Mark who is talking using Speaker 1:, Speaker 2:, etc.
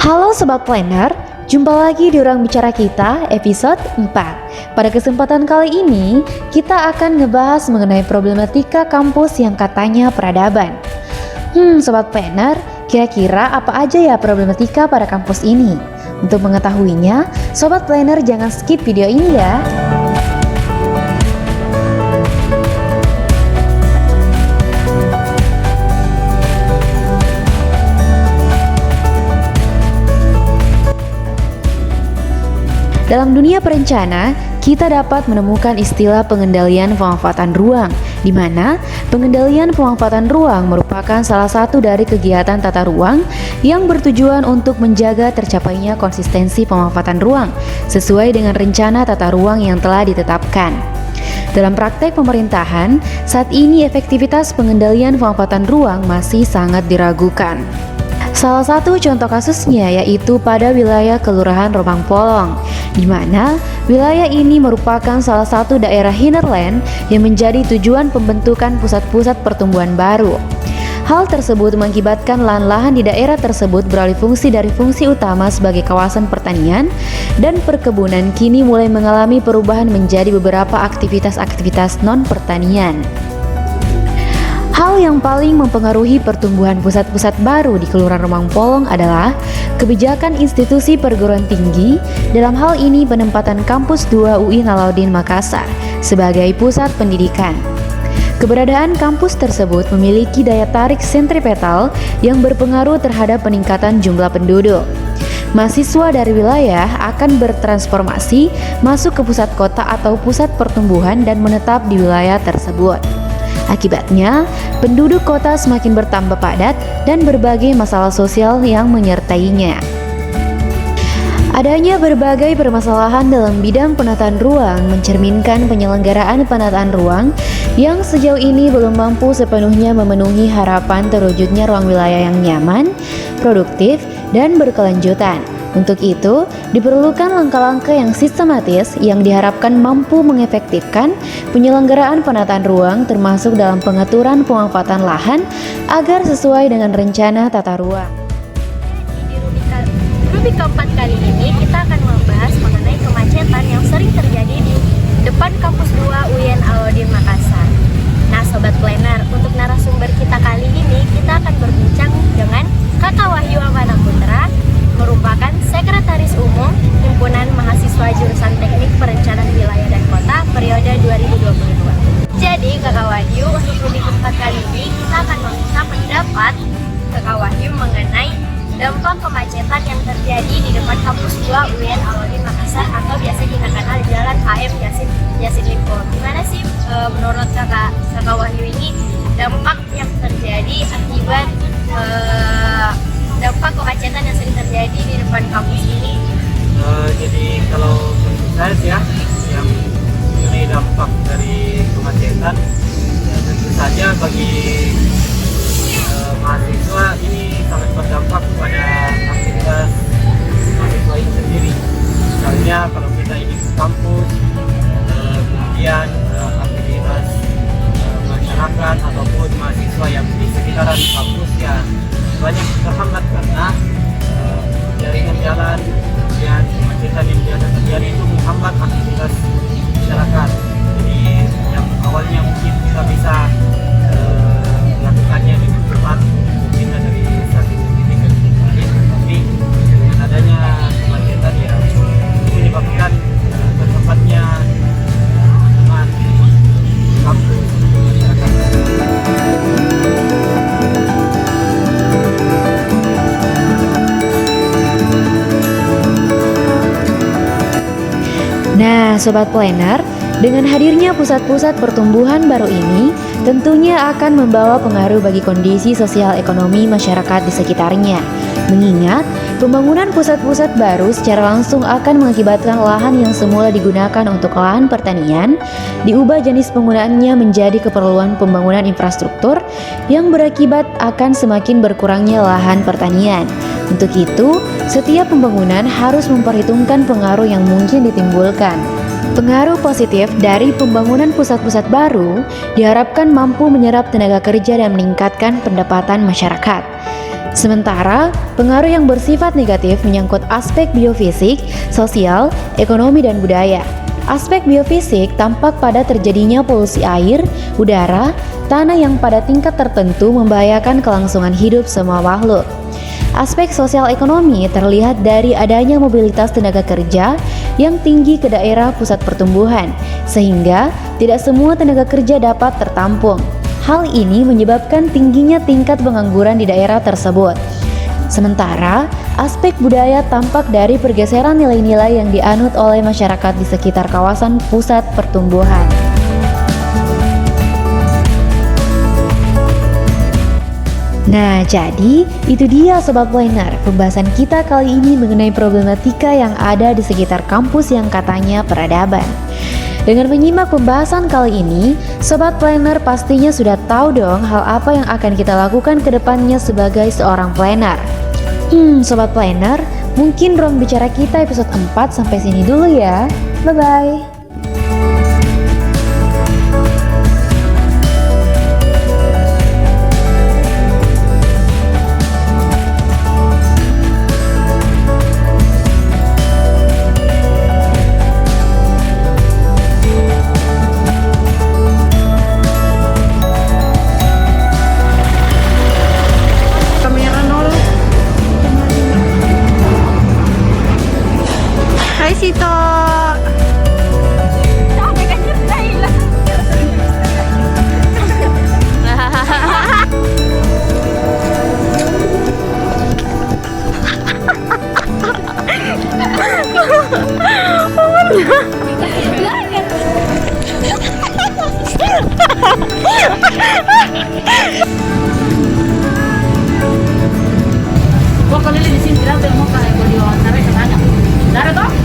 Speaker 1: Halo Sobat Planner, jumpa lagi di Ruang Bicara Kita episode 4. Pada kesempatan kali ini, kita akan ngebahas mengenai problematika kampus yang katanya peradaban. Sobat Planner, kira-kira apa aja ya problematika pada kampus ini? Untuk mengetahuinya, Sobat Planner jangan skip video ini ya. Dalam dunia perencana, kita dapat menemukan istilah pengendalian pemanfaatan ruang, di mana pengendalian pemanfaatan ruang merupakan salah satu dari kegiatan tata ruang yang bertujuan untuk menjaga tercapainya konsistensi pemanfaatan ruang sesuai dengan rencana tata ruang yang telah ditetapkan. Dalam praktek pemerintahan, saat ini efektivitas pengendalian pemanfaatan ruang masih sangat diragukan. Salah satu contoh kasusnya yaitu pada wilayah Kelurahan Romang Polong, di mana wilayah ini merupakan salah satu daerah hinterland yang menjadi tujuan pembentukan pusat-pusat pertumbuhan baru. Hal tersebut mengakibatkan lahan-lahan di daerah tersebut beralih fungsi dari fungsi utama sebagai kawasan pertanian dan perkebunan kini mulai mengalami perubahan menjadi beberapa aktivitas-aktivitas non-pertanian. Hal yang paling mempengaruhi pertumbuhan pusat-pusat baru di Kelurahan Romang Polong adalah kebijakan institusi perguruan tinggi, dalam hal ini penempatan Kampus 2 UI Nalauddin Makassar sebagai pusat pendidikan. Keberadaan kampus tersebut memiliki daya tarik sentripetal yang berpengaruh terhadap peningkatan jumlah penduduk. Mahasiswa dari wilayah akan bertransformasi masuk ke pusat kota atau pusat pertumbuhan dan menetap di wilayah tersebut. Akibatnya, penduduk kota semakin bertambah padat dan berbagai masalah sosial yang menyertainya. Adanya berbagai permasalahan dalam bidang penataan ruang mencerminkan penyelenggaraan penataan ruang yang sejauh ini belum mampu sepenuhnya memenuhi harapan terwujudnya ruang wilayah yang nyaman, produktif, dan berkelanjutan. Untuk itu, diperlukan langkah-langkah yang sistematis yang diharapkan mampu mengefektifkan penyelenggaraan penataan ruang termasuk dalam pengaturan pemanfaatan lahan agar sesuai dengan rencana tata ruang.
Speaker 2: Di Rubik keempat kali ini kita akan membahas mengenai kemacetan yang sering terjadi di depan kampus 2 UIN Nalauddin Makassar. Nah Sobat Planner, untuk narasumber kita kali ini kita akan berbincang dengan Kakak Wahyu Amana Putra, merupakan Sekretaris Umum Himpunan Mahasiswa Jurusan Teknik Perencanaan Wilayah dan Kota periode 2022. Jadi Kakak Wahyu, untuk Rubik keempat kali ini kita akan meminta pendapat Kakak Wahyu mengenai dampak kemacetan yang terjadi di depan kampus 2 UIN Nalauddin Makassar atau biasa kita kenal Jalan HM Yassin Limpo. Gimana sih menurut Kakak Wahyu ini dampak yang terjadi akibat dampak kemacetan yang sering terjadi di depan kampus ini?
Speaker 3: Jadi kalau menurut saya sih ya, yang mengenai dampak dari kemacetan ya tentu saja bagi mahasiswa ini sangat berdampak pada aktivitas mahasiswa itu sendiri. Misalnya kalau kita ini ke kampus, kemudian aktivitas masyarakat ataupun mahasiswa yang di sekitaran kampus ya banyak terhambat karena jaringan jalan, kemudian kemacetan yang biasa terjadi itu menghambat aktivitas masyarakat. Jadi yang awalnya mungkin kita bisa melakukannya dengan cepat, pindah dari satu titik ke titik lain, tapi dengan adanya kemacetan ya itu menyebabkan terhambatnya teman kampus masyarakat.
Speaker 1: Nah, Sobat Planner, Dengan hadirnya pusat-pusat pertumbuhan baru ini, tentunya akan membawa pengaruh bagi kondisi sosial ekonomi masyarakat di sekitarnya. Mengingat, pembangunan pusat-pusat baru secara langsung akan mengakibatkan lahan yang semula digunakan untuk lahan pertanian, diubah jenis penggunaannya menjadi keperluan pembangunan infrastruktur yang berakibat akan semakin berkurangnya lahan pertanian. Untuk itu, setiap pembangunan harus memperhitungkan pengaruh yang mungkin ditimbulkan. Pengaruh positif dari pembangunan pusat-pusat baru diharapkan mampu menyerap tenaga kerja dan meningkatkan pendapatan masyarakat. Sementara, pengaruh yang bersifat negatif menyangkut aspek biofisik, sosial, ekonomi, dan budaya. Aspek biofisik tampak pada terjadinya polusi air, udara, tanah yang pada tingkat tertentu membahayakan kelangsungan hidup semua makhluk. Aspek sosial ekonomi terlihat dari adanya mobilitas tenaga kerja yang tinggi ke daerah pusat pertumbuhan, sehingga tidak semua tenaga kerja dapat tertampung. Hal ini menyebabkan tingginya tingkat pengangguran di daerah tersebut. Sementara, aspek budaya tampak dari pergeseran nilai-nilai yang dianut oleh masyarakat di sekitar kawasan pusat pertumbuhan. Nah, jadi itu dia Sobat Planner, pembahasan kita kali ini mengenai problematika yang ada di sekitar kampus yang katanya peradaban. Dengan menyimak pembahasan kali ini, Sobat Planner pastinya sudah tahu dong hal apa yang akan kita lakukan ke depannya sebagai seorang planner. Sobat Planner, mungkin ruang bicara kita episode 4 sampai sini dulu ya. Bye-bye.
Speaker 4: Hai Sito.
Speaker 5: Gua kalau di sini bilang mau kayak gue diwawancara ke sana. Dari toh?